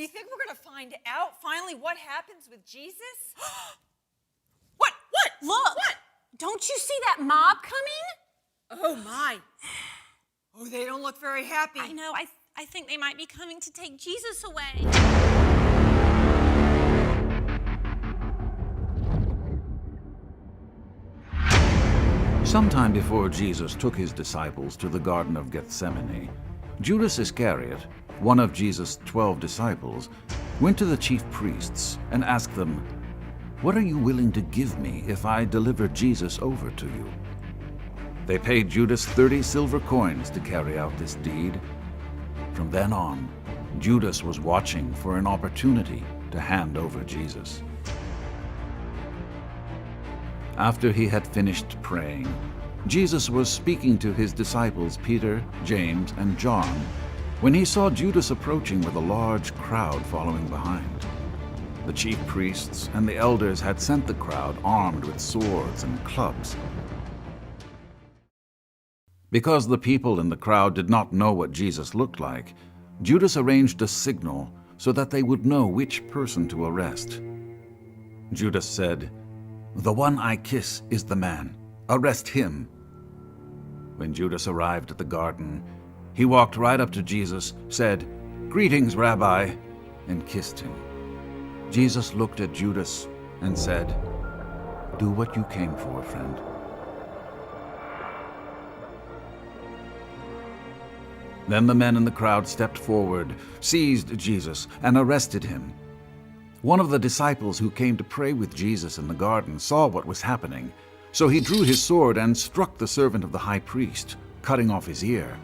you think we're going to find out finally what happens with Jesus? What? Look! What? Don't you see that mob coming? Oh, my. Oh, they don't look very happy. I know. I think they might be coming to take Jesus away. Sometime before Jesus took his disciples to the Garden of Gethsemane, Judas Iscariot, one of Jesus' 12 disciples, went to the chief priests and asked them, "What are you willing to give me if I deliver Jesus over to you?" They paid Judas 30 silver coins to carry out this deed. From then on, Judas was watching for an opportunity to hand over Jesus. After he had finished praying, Jesus was speaking to his disciples Peter, James, and John when he saw Judas approaching with a large crowd following behind. The chief priests and the elders had sent the crowd armed with swords and clubs. Because the people in the crowd did not know what Jesus looked like, Judas arranged a signal so that they would know which person to arrest. Judas said, "The one I kiss is the man. Arrest him." When Judas arrived at the garden, he walked right up to Jesus, said, "Greetings, Rabbi," and kissed him. Jesus looked at Judas and said, "Do what you came for, friend." Then the men in the crowd stepped forward, seized Jesus, and arrested him. One of the disciples who came to pray with Jesus in the garden saw what was happening, so he drew his sword and struck the servant of the high priest, cutting off his ear.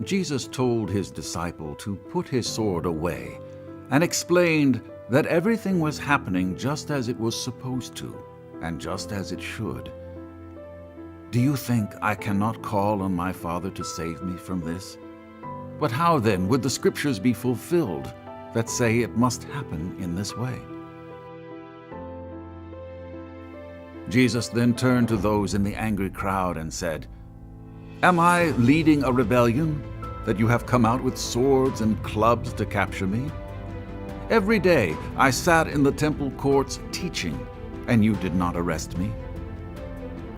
Jesus told his disciple to put his sword away and explained that everything was happening just as it was supposed to and just as it should. Do you think I cannot call on my Father to save me from this? But how then would the scriptures be fulfilled that say it must happen in this way? Jesus then turned to those in the angry crowd and said, "Am I leading a rebellion that you have come out with swords and clubs to capture me? Every day I sat in the temple courts teaching, and you did not arrest me.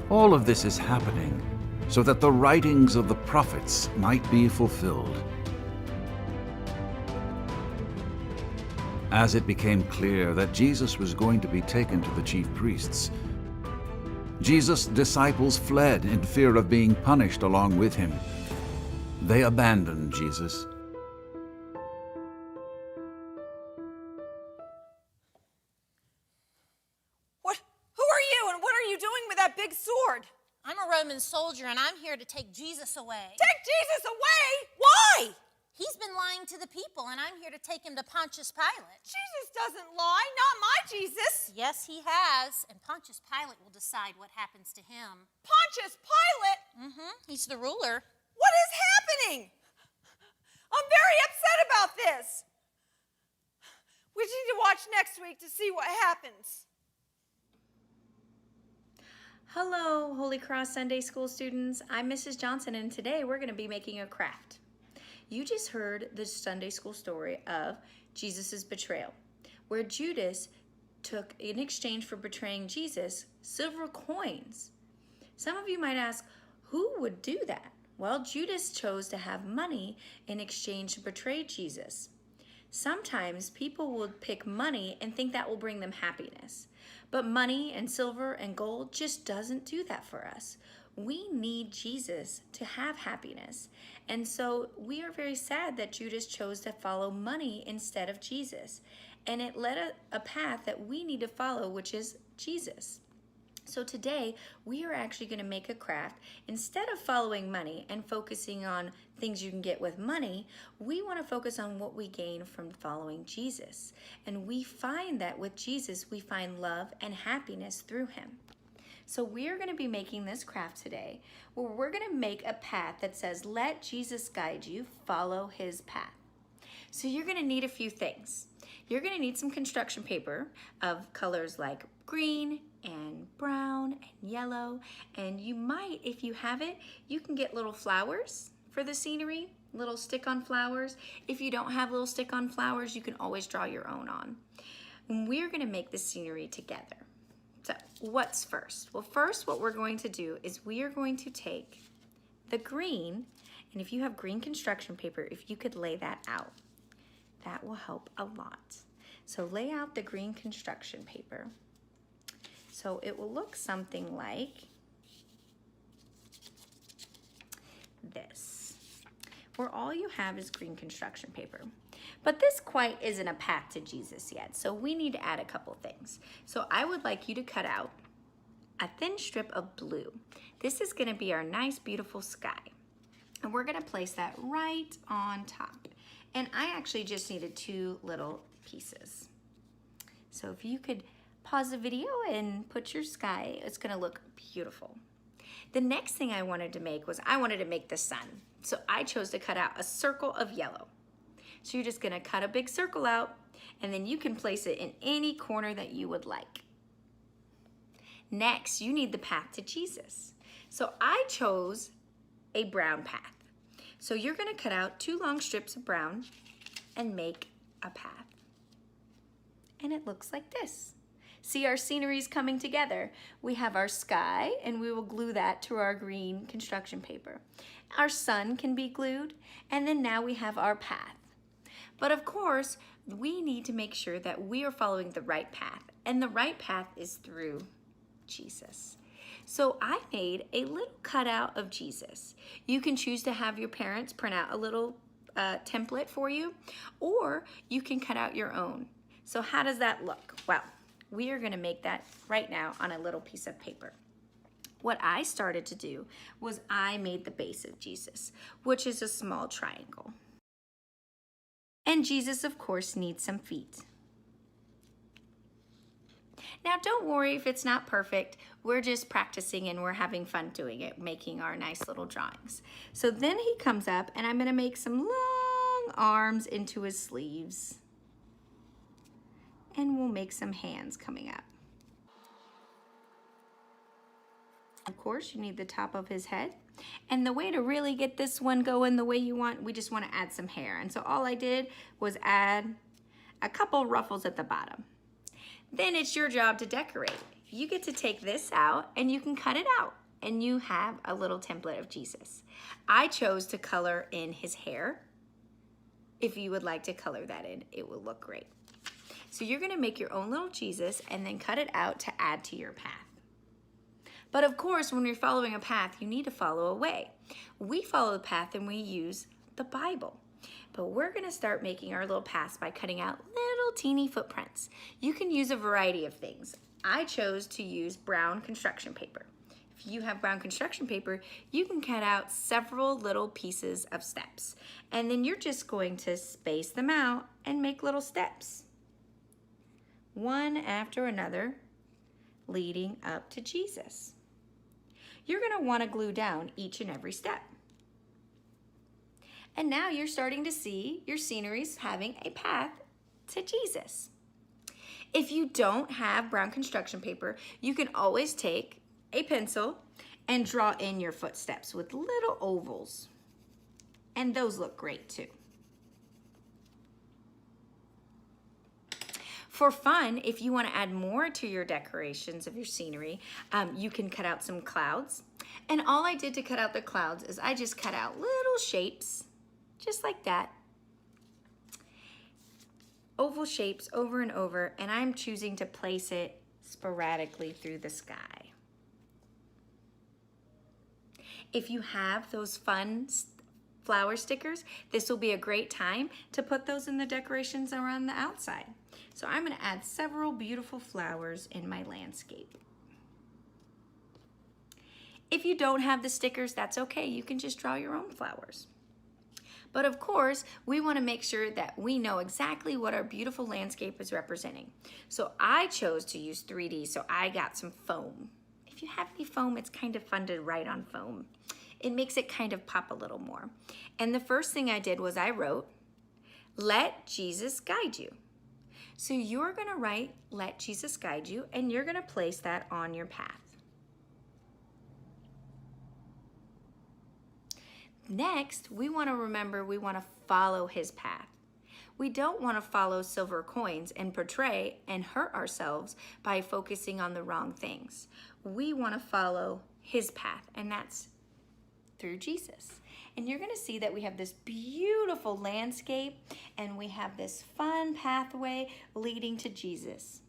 All of this is happening so that the writings of the prophets might be fulfilled." As it became clear that Jesus was going to be taken to the chief priests, Jesus' disciples fled in fear of being punished along with him. They abandoned Jesus. Who are you and what are you doing with that big sword? I'm a Roman soldier, and I'm here to take Jesus away. Take Jesus away? Why? He's been lying to the people, and I'm here to take him to Pontius Pilate. Jesus doesn't lie, not my Jesus. Yes, he has, and Pontius Pilate will decide what happens to him. Pontius Pilate? He's the ruler. What is happening? I'm very upset about this. We need to watch next week to see what happens. Hello, Holy Cross Sunday School students. I'm Mrs. Johnson, and today we're going to be making a craft. You just heard the Sunday school story of Jesus' betrayal, where Judas took, in exchange for betraying Jesus, silver coins. Some of you might ask, who would do that? Well, Judas chose to have money in exchange to betray Jesus. Sometimes people will pick money and think that will bring them happiness. But money and silver and gold just doesn't do that for us. We need Jesus to have happiness. And so we are very sad that Judas chose to follow money instead of Jesus. And it led a path that we need to follow, which is Jesus. So today, we are actually going to make a craft. Instead of following money and focusing on things you can get with money, we want to focus on what we gain from following Jesus. And we find that with Jesus, we find love and happiness through him. So we're going to be making this craft today, where we're going to make a path that says, let Jesus guide you, follow his path. So you're gonna need a few things. You're gonna need some construction paper of colors like green and brown and yellow. And you might, if you have it, you can get little flowers for the scenery, little stick-on flowers. If you don't have little stick-on flowers, you can always draw your own on. And we're gonna make the scenery together. So what's first? Well, first what we're going to do is we are going to take the green, and if you have green construction paper, if you could lay that out, that will help a lot. So lay out the green construction paper. So it will look something like this, where all you have is green construction paper. But this quite isn't a path to Jesus yet, so we need to add a couple things. So I would like you to cut out a thin strip of blue. This is gonna be our nice, beautiful sky. And we're gonna place that right on top. And I actually just needed 2 little pieces. So if you could pause the video and put your sky, it's gonna look beautiful. The next thing I wanted to make was I wanted to make the sun. So I chose to cut out a circle of yellow. So you're just gonna cut a big circle out, and then you can place it in any corner that you would like. Next, you need the path to Jesus. So I chose a brown path. So you're gonna cut out 2 long strips of brown and make a path. And it looks like this. See, our scenery's coming together. We have our sky, and we will glue that to our green construction paper. Our sun can be glued, and then now we have our path. But of course, we need to make sure that we are following the right path, and the right path is through Jesus. So I made a little cutout of Jesus. You can choose to have your parents print out a little template for you, or you can cut out your own. So how does that look? Well, we are gonna make that right now on a little piece of paper. What I started to do was I made the base of Jesus, which is a small triangle. And Jesus, of course, needs some feet. Now, don't worry if it's not perfect. We're just practicing and we're having fun doing it, making our nice little drawings. So then he comes up, and I'm gonna make some long arms into his sleeves. And we'll make some hands coming up. Of course, you need the top of his head. And the way to really get this one going the way you want, we just want to add some hair. And so all I did was add a couple ruffles at the bottom. Then it's your job to decorate. You get to take this out and you can cut it out, and you have a little template of Jesus. I chose to color in his hair. If you would like to color that in, it will look great. So you're gonna make your own little Jesus and then cut it out to add to your path. But of course, when you're following a path, you need to follow a way. We follow the path and we use the Bible. But we're gonna start making our little paths by cutting out little teeny footprints. You can use a variety of things. I chose to use brown construction paper. If you have brown construction paper, you can cut out several little pieces of steps. And then you're just going to space them out and make little steps, one after another, leading up to Jesus. You're gonna wanna glue down each and every step. And now you're starting to see your sceneries having a path to Jesus. If you don't have brown construction paper, you can always take a pencil and draw in your footsteps with little ovals. And those look great too. For fun, if you want to add more to your decorations of your scenery, you can cut out some clouds. And all I did to cut out the clouds is I just cut out little shapes, just like that. Oval shapes over and over, and I'm choosing to place it sporadically through the sky. If you have those fun flower stickers, this will be a great time to put those in the decorations around the outside. So I'm gonna add several beautiful flowers in my landscape. If you don't have the stickers, that's okay. You can just draw your own flowers. But of course, we wanna make sure that we know exactly what our beautiful landscape is representing. So I chose to use 3D, so I got some foam. If you have any foam, it's kind of fun to write on foam. It makes it kind of pop a little more. And the first thing I did was I wrote, Let Jesus guide you. So you're going to write, let Jesus guide you, and you're going to place that on your path. Next, we want to follow his path. We don't want to follow silver coins and betray and hurt ourselves by focusing on the wrong things. We want to follow his path, and that's through Jesus. And you're going to see that we have this beautiful landscape and we have this fun pathway leading to Jesus.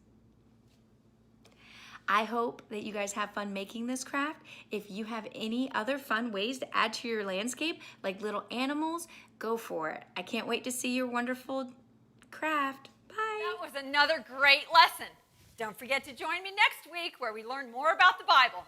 I hope that you guys have fun making this craft. If you have any other fun ways to add to your landscape, like little animals, go for it. I can't wait to see your wonderful craft. Bye. That was another great lesson. Don't forget to join me next week where we learn more about the Bible.